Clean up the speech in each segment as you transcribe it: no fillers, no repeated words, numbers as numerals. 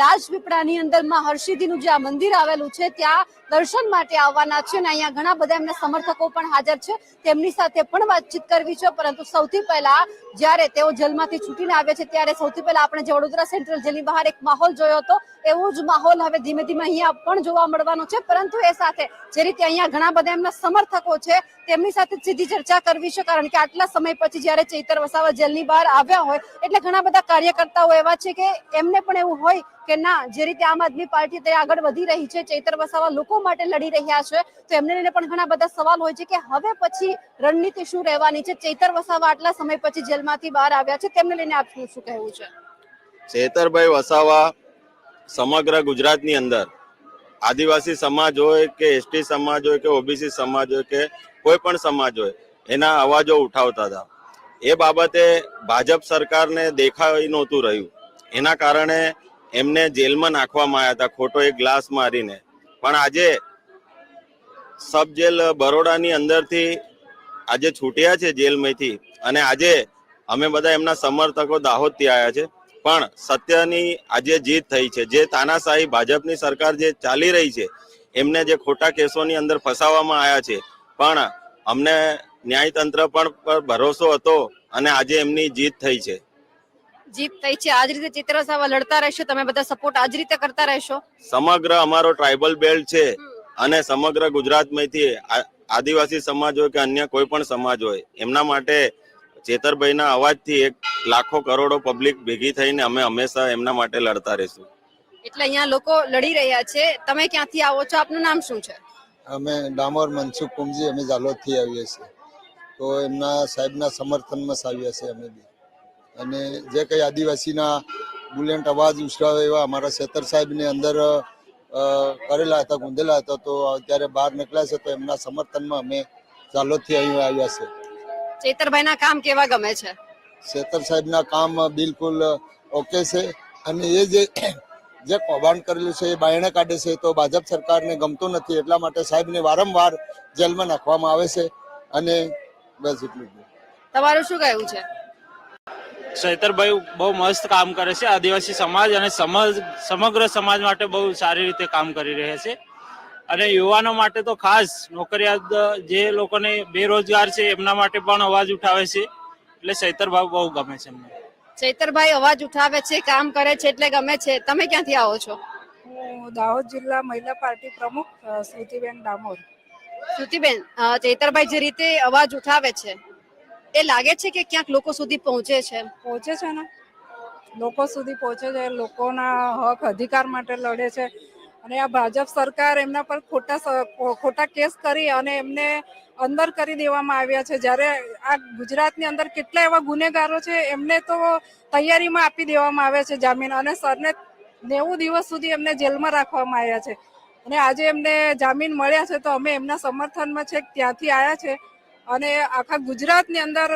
રાજપીપળાની અંદરમાં હર્ષિદીનું જે આ મંદિર આવેલું છે ત્યાં દર્શન માટે આવવાના છે અને અહીંયા ઘણા બધા એમના સમર્થકો પણ હાજર છે. તેમની સાથે પણ વાતચીત કરવી છે, પરંતુ સૌથી પહેલા જ્યારે તેઓ જેલમાંથી છૂટીને આવ્યા છે ત્યારે સૌથી પહેલા આપણે જે વડોદરા સેન્ટ્રલ જેલની બહાર એક માહોલ જોયો હતો એવો જ માહોલ હવે ધીમે ધીમે અહીંયા પણ જોવા મળવાનો છે. પરંતુ એ સાથે જે રીતે અહીંયા ઘણા બધા એમના સમર્થકો છે તેમની સાથે સીધી ચર્ચા કરવી છે, કારણ કે આટલા સમય પછી જ્યારે ચૈતર વસાવા જેલની બહાર આવ્યા હોય એટલે ઘણા બધા કાર્યકર્તાઓ એવા છે કે એમને પણ એવું હોય કે ના, જે રીતે આમ આદમી પાર્ટી તે આગળ વધી રહી છે, ચૈતર વસાવા લોકો માટે લડી રહ્યા છે, તો એમને લઈને પણ ઘણા બધા સવાલ હોય છે કે હવે પછી રણનીતિ શું રહેવાની છે. ચૈતર વસાવા આટલા સમય પછી જેલમાંથી બહાર આવ્યા છે, તેમને લઈને આપનું શું કહેવું છે? ચૈતરભાઈ વસાવા સમગ્ર ગુજરાતની અંદર આદિવાસી સમાજ હોય કે એસટી સમાજ હોય કે ઓબીસી સમાજ હોય કે કોઈ પણ સમાજ હોય એના અવાજો ઉઠાવતા હતા. એ બાબતે ભાજપ સરકારને દેખાઈ નહોતું રહ્યું, એના કારણે એમને જેલમાં નાખવામાં આવ્યા હતા ખોટો એક ગ્લાસ મારીને. પણ આજે સબ જેલ બરોડાની અંદરથી આજે છૂટ્યા છે જેલમાંથી, અને આજે અમે બધા એમના સમર્થકો દાહોદથી આવ્યા છે. પણ સત્યની આજે જીત થઈ છે. જે તાનાશાહી ભાજપની સરકાર જે ચાલી રહી છે એમને જે ખોટા કેસોની અંદર ફસાવવામાં આવ્યા છે, પણ અમને ન્યાયતંત્ર પર ભરોસો હતો અને આજે એમની જીત થઈ છે. જીત થઈ છે. આજ રીતે ચૈતર વસાવા લડતા રહેશો, તમે બધા સપોર્ટ આજ રીતે કરતા રહેશો? સમગ્ર અમારો ટ્રાઇબલ બેલ્ટ છે અને સમગ્ર ગુજરાતમાંથી આદિવાસી સમાજ હોય કે અન્ય કોઈ પણ સમાજ હોય એમના માટે ચેતરભાઈના અવાજથી એક લાખો કરોડો પબ્લિક ભેગી થઈને અમે હંમેશા એમના માટે લડતા રહીશું. એટલે અહીંયા લોકો લડી રહ્યા છે. તમે ક્યાંથી આવો છો? આપનું નામ શું છે? અમે ડામોર મનસુખ કુમજી, અમે ઝાલોદથી આવીએ છીએ. તો એમના સાહેબના સમર્થનમાં આવ્યા છે અમે બી. અને જે કંઈ આદિવાસીના બુલેન્ટ અવાજ ઉછળાવે એવા અમારા ચેતર સાહેબને અંદર કરેલા હતા, ગુંદેલા હતા, તો અત્યારે બહાર નીકળ્યા છે, તો એમના સમર્થનમાં અમે ઝાલોદથી અહીં આવ્યા છે. ચૈતરભાઈના કામ કેવા ગમે છે? ચેતર સાહેબના કામ બિલકુલ ઓકે છે. અને એ જે કૌભાંડ કરેલું છે એ બાયણે કાઢે છે, તો ભાજપ સરકારને ગમતું નથી, એટલા માટે સાહેબને વારંવાર જેલમાં નાખવામાં આવે છે. અને બસ એટલું જ. તમારું શું કહેવું છે? ચૈતરભાઈ બહુ મસ્ત કામ કરે છે. આદિવાસી સમાજ અને સમગ્ર સમાજ માટે બહુ સારી રીતે કામ કરી રહ્યા છે. અને યુવાનો માટે તો ખાસ નોકરિયાત જે લોકોને બેરોજગાર છે એમના માટે પણ અવાજ ઉઠાવે છે. એટલે ચૈતરભાઈ બહુ ગમે છે અમને. ચૈતરભાઈ અવાજ ઉઠાવે છે, કામ કરે છે એટલે ગમે છે. તમે ક્યાંથી આવો છો? હું દાહોદ જિલ્લા મહિલા પાર્ટી પ્રમુખ શ્રુતિબેન ડામોર. શ્રુતિબેન, ચૈતરભાઈ જે રીતે અવાજ ઉઠાવે છે એ લાગે છે કે ક્યાંક લોકો સુધી પહોંચે છે? પહોંચે છે ને, લોકો સુધી પહોંચે છે. લોકોના હક અધિકાર માટે લડે છે. અને આ ભાજપ સરકાર એમના પર ખોટા કેસ કરી અને એમને અંદર કરી દેવામાં આવ્યા છે. જ્યારે આ ગુજરાતની અંદર કેટલા એવા ગુનેગારો છે એમને તો તૈયારીમાં આપી દેવામાં આવે છે જામીન, અને સરને 90 દિવસ સુધી એમને જેલમાં રાખવામાં આવ્યા છે. અને આજે એમને જામીન મળ્યા છે, તો અમે એમના સમર્થનમાં છે ત્યાંથી આવ્યા છે. અને આખા ગુજરાતની અંદર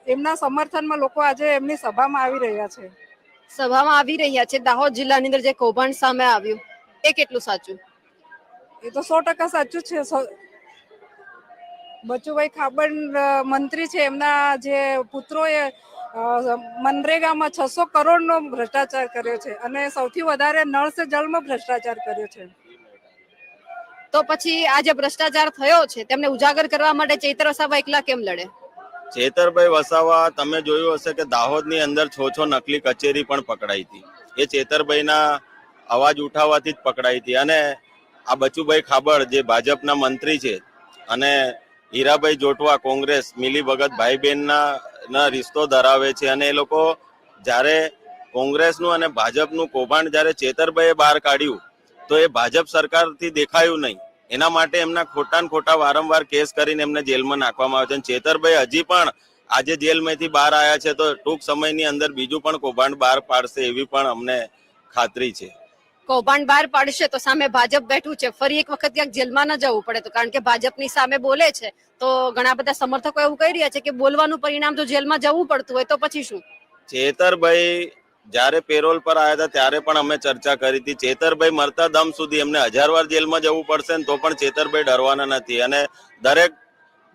એમના સમર્થનમાં લોકો આજે એમની સભામાં આવી રહ્યા છે. સભામાં આવી રહ્યા છે. દાહોદ જિલ્લાની અંદર જે કૌભાંડ સામે આવ્યું એ કેટલું સાચું? એ તો 100% સાચું છે. બચુભાઈ ખાબડ મંત્રી છે, એમના જે પુત્રોએ મનરેગામાં 600 કરોડનો ભ્રષ્ટાચાર કર્યો છે. અને સૌથી વધારે નળ સે જલમાં ભ્રષ્ટાચાર કર્યો છે. તો પછી આ જે ભ્રષ્ટાચાર થયો છે તેમને ઉજાગર કરવા માટે ચૈતર વસાવા એકલા કેમ લડે? ચેતરભાઈ વસાવા, તમે જોયું હશે કે દાહોદની અંદર 6 નકલી કચેરી પણ પકડાઈ હતી. એ ચેતરભાઈના અવાજ ઉઠાવવાથી જ પકડાઈ હતી. અને આ બચુભાઈ ખાબડ જે ભાજપના મંત્રી છે અને હીરાભાઈ જોટવા કોંગ્રેસ મિલી ભગત ભાઈ બહેનના રિશ્તો ધરાવે છે, અને એ લોકો જ્યારે કોંગ્રેસનું અને ભાજપનું કૌભાંડ જ્યારે ચેતરભાઈએ બહાર કાઢ્યું તો એ ભાજપ સરકારથી દેખાયું નહીં. એના માટે એમના ખોટા વારંવાર કેસ કરીને એમને જેલમાં નાખવામાં આવે છે. ચેતરભાઈ હજી પણ આજે જેલમાંથી બહાર આવ્યા છે, તો ટૂંક સમયની અંદર બીજું પણ કૌભાંડ બહાર પાડશે એવી પણ અમને ખાતરી છે. કૌભાંડ બહાર પાડશે તો સામે ભાજપ બેઠું છે, ફરી એક વખત ક્યાંક જેલમાં ન જવું પડે, તો કારણ કે ભાજપની સામે બોલે છે તો ઘણા બધા સમર્થકો એવું કહી રહ્યા છે કે બોલવાનું પરિણામ જો જેલમાં જવું પડતું હોય તો પછી શું? ચેતરભાઈ જ્યારે પેરોલ પર આવ્યા હતા ત્યારે પણ અમે ચર્ચા કરી હતી. ચેતરભાઈ મરતા દમ સુધી એમને 1000 વાર જેલમાં જવું પડશે ને તો પણ ચેતરભાઈ ડરવાના નથી. અને દરેક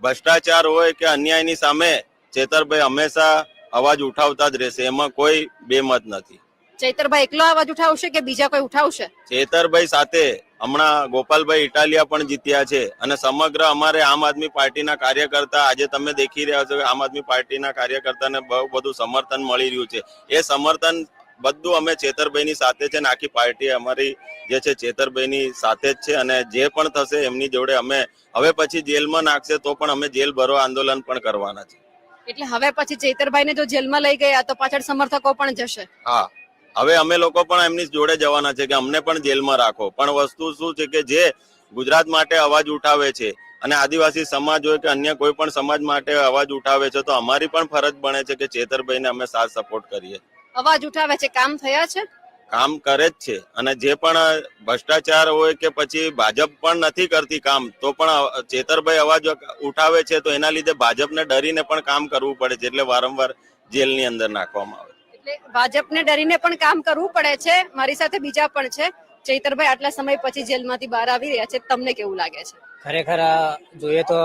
ભ્રષ્ટાચાર હોય કે અન્યાયની સામે ચેતરભાઈ હંમેશા અવાજ ઉઠાવતા જ રહેશે, એમાં કોઈ બેમત નથી. ચૈતરભાઈ એકલો અવાજ ઉઠાવશે કે બીજા કોઈ ઉઠાવશે? ચેતરભાઈ સાથે હમણાં ગોપાલભાઈ ઇટાલિયા પણ જીત્યા છે અને સમગ્ર અમારે આમ આદમી પાર્ટીના કાર્યકર્તા આજે તમે દેખી રહ્યા છો કે આમ આદમી પાર્ટીના કાર્યકર્તાને બહુ બધું સમર્થન મળી રહ્યું છે. એ સમર્થન બધું અમે ચેતરભાઈની સાથે છે ને આખી પાર્ટી અમારી જે છે ચેતરભાઈની સાથે જ છે અને જે પણ થશે એમની જોડે અમે હવે પછી જેલમાં નાખશે તો પણ અમે જેલ ભરો આંદોલન પણ કરવાના છે. એટલે હવે પછી ચૈતરભાઈને જો જેલમાં લઈ ગયા તો પાછળ સમર્થકો પણ જશે. હા, હવે અમે લોકો પણ એમની જોડે જવાના છે કે અમને પણ જેલમાં રાખો. પણ વસ્તુ શું છે કે જે ગુજરાત માટે અવાજ ઉઠાવે છે અને આદિવાસી સમાજ હોય કે અન્ય કોઈ પણ સમાજ માટે અવાજ ઉઠાવે છે તો અમારી પણ ફરજ બને છે કે ચેતરભાઈને અમે સાથ સપોર્ટ કરીએ. અવાજ ઉઠાવે છે, કામ થયા છે? કામ કરે જ છે અને જે પણ ભ્રષ્ટાચાર હોય કે પછી ભાજપ પણ નથી કરતી કામ તો પણ ચેતરભાઈ અવાજ ઉઠાવે છે તો એના લીધે ભાજપને ડરીને પણ કામ કરવું પડે છે એટલે વારંવાર જેલની અંદર નાખવામાં આવે. એટલે ભાજપને ડરીને પણ કામ કરવું પડે છે. મારી સાથે બીજા પણ છે. ચૈતરભાઈ આટલા સમય પછી જેલમાંથી બહાર આવી રહ્યા છે, તમને કેવું લાગે છે? ખરેખર જોઈએ તો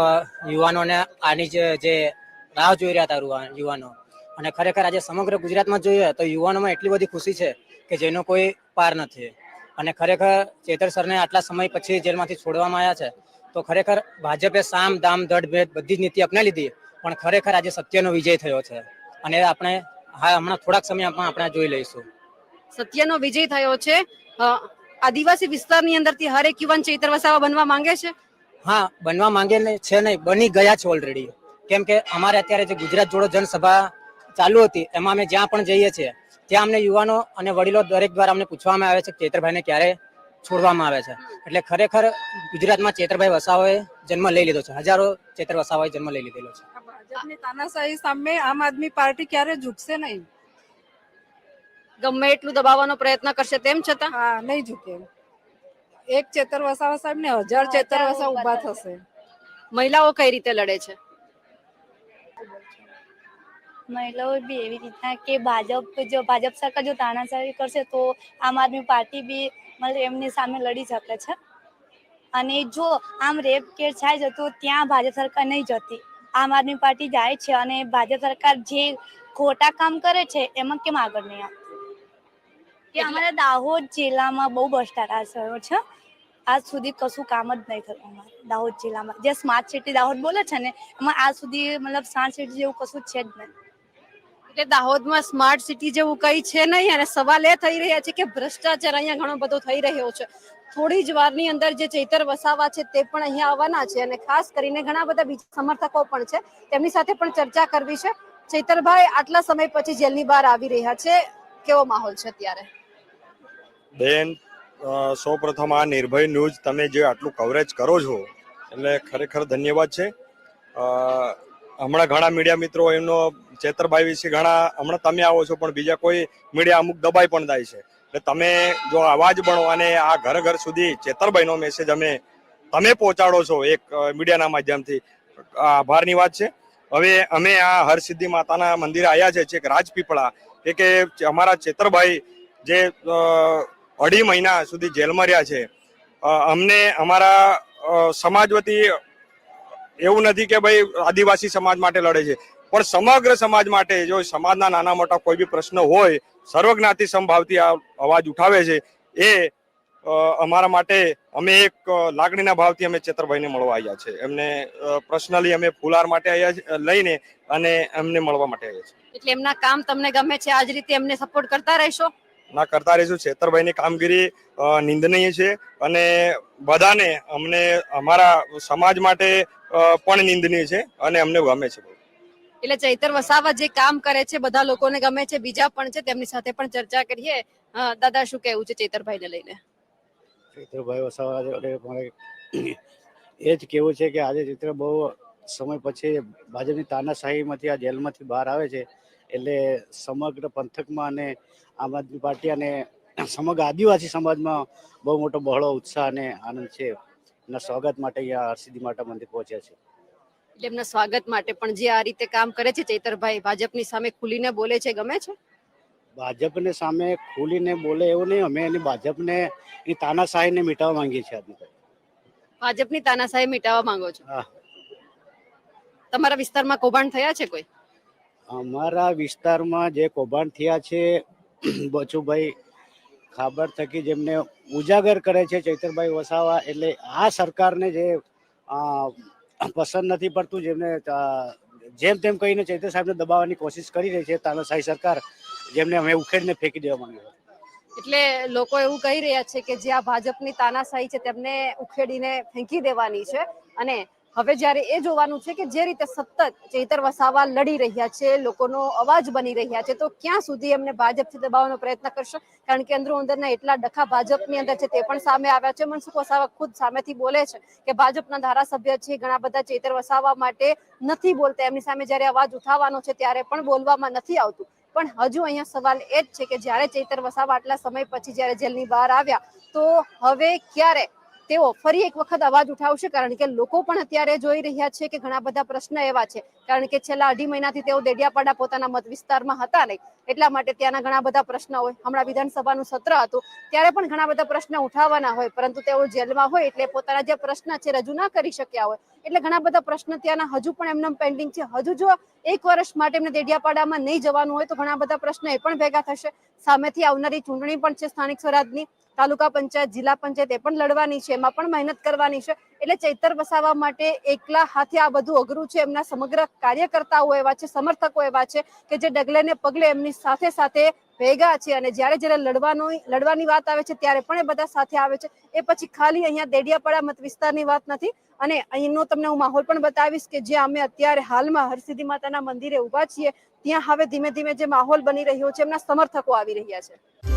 યુવાનોને આની જે રાહ જોઈ રહ્યા હતા યુવાનો અને ખરેખર આજે સમગ્ર ગુજરાતમાં જોઈએ તો યુવાનોમાં એટલી બધી ખુશી છે કે જેનો કોઈ પાર નથી. અને ખરેખર ચેતર સરને આટલા સમય પછી જેલમાંથી છોડવામાં આવ્યા છે તો ખરેખર ભાજપે સામ દામ દઢ ભેદ બધી જ નીતિ અપનાવી લીધી પણ ખરેખર આજે સત્યનો વિજય થયો છે અને આપણે હમણાં થોડાક સમયમાં આપણે જોઈ લઈશું. સત્યનો વિજય થયો છે. આદિવાસી વિસ્તારની અંદરથી હરેક યુવાન ચૈતર વસાવા બનવા માંગે છે. હા, બનવા માંગે છે નહીં, બની ગયા છે ઓલરેડી. કેમ કે અમારે અત્યારે જે ગુજરાત જોડો જનસભા ચાલુ હતી એમાં અમે જ્યાં પણ જઈએ છીએ ત્યાં અમને યુવાનો અને વડીલો દરેક દ્વારા અમને પૂછવામાં આવે છે કે ચેતરભાઈને ક્યારે છોડવામાં આવે છે. એટલે ખરેખર ગુજરાતમાં ચેતરભાઈ વસાવાએ જન્મ લઈ લીધો છે. હજારો ચેતર વસાવાએ જન્મ લઈ લીધેલો છે. ભાજપની તાનાશાહી સામે આમ આદમી પાર્ટી ક્યારે ઝૂકશે નહીં. ગમે એટલું દબાવવાનો પ્રયત્ન કરશે તેમ છતાં હા, નહીં ઝૂકે. એક ચેતર વસાવા સાહેબ ને 1000 ચેતર વસાવા ઉભા થશે. મહિલાઓ કઈ રીતે લડે છે? મહિલાઓ બી એવી રીતના કે ભાજપ સરકાર જો તાનાશાહી કરશે તો આમ આદમી પાર્ટી બી મતલબ એમની સામે લડી શકે છે. અને જો આમ રેપ કેસ થાય છે તો ત્યાં ભાજપ સરકાર નહીં જતી, આમ આદમી પાર્ટી જાય છે અને ભાજપ સરકાર જે ખોટા કામ કરે છે એમાં કેમ આગળ નહીં આવતી? કે અમારા દાહોદ જિલ્લામાં બહુ ભ્રષ્ટાચાર થયો છે. આજ સુધી કશું કામ જ નહીં થયું અમારે દાહોદ જિલ્લામાં. જે સ્માર્ટ સિટી દાહોદ બોલે છે ને એમાં આજ સુધી મતલબ સ્માર્ટ સિટી જેવું કશું છે જ નહીં. એટલે દાહોદમાં સ્માર્ટ સિટી જેવું કઈ છે નહીં અને સવાલ એ થઈ રહ્યા છે કે ભ્રષ્ટાચાર અહીંયા ઘણો બધો થઈ રહ્યો છે. થોડી જ વારની અંદર જે ચૈતર વસાવા છે તે પણ અહીંયા આવવાના છે અને ખાસ કરીને ઘણા બધા બીજા સમર્થકો પણ છે, તેમની સાથે પણ ચર્ચા કરવી છે. ચૈતરભાઈ આટલા સમય પછી જેલની બહાર આવી રહ્યા છે, કેવો માહોલ છે અત્યારે? બેન, સૌપ્રથમ આ નિર્ભય ન્યૂઝ તમે જે આટલું કવરેજ કરો છો એટલે ખરેખર ધન્યવાદ છે. હમણાં ઘણા મીડિયા મિત્રો એમનો ચેતરભાઈ વિશે ઘણા હમણાં તમે આવો છો પણ બીજા કોઈ મીડિયા અમુક દબાઈ પણ થાય છે. એટલે તમે જો અવાજ બનો અને આ ઘર ઘર સુધી ચેતરભાઈનો મેસેજ તમે પહોંચાડો છો એક મીડિયાના માધ્યમથી, આભારની વાત છે. હવે અમે આ હરસિદ્ધિ માતાના મંદિરે આવ્યા છે છેક રાજપીપળા કે અમારા ચેતરભાઈ જે 2.5 મહિના સુધી જેલમાં રહ્યા છે, અમને અમારા સમાજ વતી એવું નથી કે ભાઈ આદિવાસી સમાજ માટે લડે છે પણ સમગ્ર સમાજ માટે. જો સમાજના નાના મોટા કોઈ બી પ્રશ્ન હોય સર્વજ્ઞાતિ સમભાવથી આ અવાજ ઉઠાવે છે. એ અમારા માટે અમે એક લાગણીના ભાવથી અમે ચેતરભાઈને મળવા આવ્યા છે. એમને પર્સનલી અમે ફુલાર માટે આવ્યા લઈને અને એમને મળવા માટે આવ્યા છે. એટલે એમના કામ તમને ગમે છે, આજ રીતે એમને સપોર્ટ કરતા રહેશો? ના, કરતા રહીશું. ચેતરભાઈની કામગીરી નિંદનીય છે અને બધાને અમને અમારા સમાજ માટે પણ નિંદનીય છે અને અમને ગમે છે. એટલે ચૈતર વસાવા જે કામ કરે છે બધા લોકોને ગમે છે, બીજા પણ છે તેમની સાથે પણ ચર્ચા કરીએ. દાદા, શું કહેવું છે ચૈતરભાઈને લઈને? ચૈતરભાઈ વસાવા મારે એ જ કેવું છે કે આજે ચૈત્ર બહુ સમય પછી ભાજપની તાનાશાહીમાંથી આ જેલમાંથી બહાર આવે છે એટલે સમગ્ર પંથકમાં અને આમ આદમી પાર્ટી અને સમગ્ર આદિવાસી સમાજમાં બહુ મોટો બહોળો ઉત્સાહ અને આનંદ છે. એના સ્વાગત માટે અહીંયા હરસિદ્ધિ માતા મંદિર પહોંચ્યા છે. એટલે એમના સ્વાગત માટે પણ જે આ રીતે કામ કરે છે ચૈતરભાઈ, ભાજપની સામે ખુલીને બોલે છે, ગમે છે? ભાજપને સામે ખુલીને બોલે એવું નહીં. અમે એની ભાજપને એ તાનાશાહીને મિટાવવા માંગીએ છીએ. ભાજપની તાનાશાહી મિટાવવા માંગો છો? હા. તમારા વિસ્તારમાં કૌભાંડ થયા છે કોઈ? અમારા વિસ્તારમાં જે કૌભાંડ થયા છે બચુભાઈ ખાબર થકી જેમને ઉજાગર કરે છે ચૈતરભાઈ વસાવા, એટલે આ સરકારને જે પસંદ નથી પડતું, જેમને જેમ તેમ કહીને ચૈતર સાહેબને દબાવવાની કોશિશ કરી રહી છે તાનાશાહી સરકાર, જેમને અમે ઉખેડીને ફેંકી દેવા માંગીએ. એટલે લોકો એવું કહી રહ્યા છે કે જે આ ભાજપની તાનાશાહી છે તેમને ઉખેડીને ફેંકી દેવાની છે, અને હવે જ્યારે એ જોવાનું છે કે જે રીતે સતત ચૈતર વસાવા લડી રહ્યા છે, લોકોનો અવાજ બની રહ્યા છે, તો ક્યાં સુધી એમને ભાજપથી દબાવવાનો પ્રયત્ન કરશે? કારણ કે અંદરો અંદરના એટલા ડખા ભાજપની અંદર છે તે પણ સામે આવ્યા છે. મનસુખ વસાવા ખુદ સામેથી બોલે છે કે ભાજપના ધારાસભ્ય છે ઘણા બધા ચૈતર વસાવા માટે નથી બોલતા, એમની સામે જ્યારે અવાજ ઉઠાવવાનો છે ત્યારે પણ બોલવામાં નથી આવતું. પણ હજુ અહીંયા સવાલ એ જ છે કે જ્યારે ચૈતર વસાવા આટલા સમય પછી જ્યારે જેલની બહાર આવ્યા, તો હવે ક્યારે તેઓ ફરી એક વખત અવાજ ઉઠાવશે? કારણ કે લોકો પણ અત્યારે જોઈ રહ્યા છે કે ઘણા બધા પ્રશ્ન એવા છે, કારણ કે છેલ્લા 2.5 મહિનાથી તેઓ દેડિયાપાડા પોતાના મત વિસ્તારમાં હતા નહીં, એટલા માટે ત્યાંના ઘણા બધા પ્રશ્ન હોય. હમણાં વિધાનસભાનું સત્ર હતું ત્યારે પણ ઘણા બધા પ્રશ્ન ઉઠાવવાના હોય, પરંતુ તેઓ જેલમાં હોય એટલે પોતાના જે પ્રશ્ન છે રજૂ ના કરી શક્યા હોય, એટલે ઘણા બધા પ્રશ્ન ત્યાંના હજુ પણ એમના પેન્ડિંગ છે. હજુ જો 1 વર્ષ માટે એમને દેડિયાપાડામાં નહીં જવાનું હોય તો ઘણા બધા પ્રશ્નો એ પણ ભેગા થશે. સામેથી આવનારી ચૂંટણી પણ છે સ્થાનિક સ્વરાજની, તાલુકા પંચાયત, જિલ્લા પંચાયત એ પણ લડવાની છે, એમાં પણ મહેનત કરવાની છે. એટલે ચૈતર વસાવા માટે એકલા હાથે આ બધું અઘરું છે. એમના સમગ્ર કાર્યકર્તાઓ એવા છે, સમર્થકો એવા છે કે જે ડગલે ને પગલે એમની સાથે સાથે ભેગા છે, અને જ્યારે લડવાની વાત આવે છે ત્યારે પણ એ બધા સાથે આવે છે. એ પછી ખાલી અહીંયા દેડિયાપાડા મત વિસ્તારની વાત નથી, અને અહીંનો તમને હું માહોલ પણ બતાવીશ કે જે અમે અત્યારે હાલમાં હરસિદ્ધિ માતાના મંદિરે ઉભા છીએ, ત્યાં હવે ધીમે ધીમે જે માહોલ બની રહ્યો છે, એમના સમર્થકો આવી રહ્યા છે.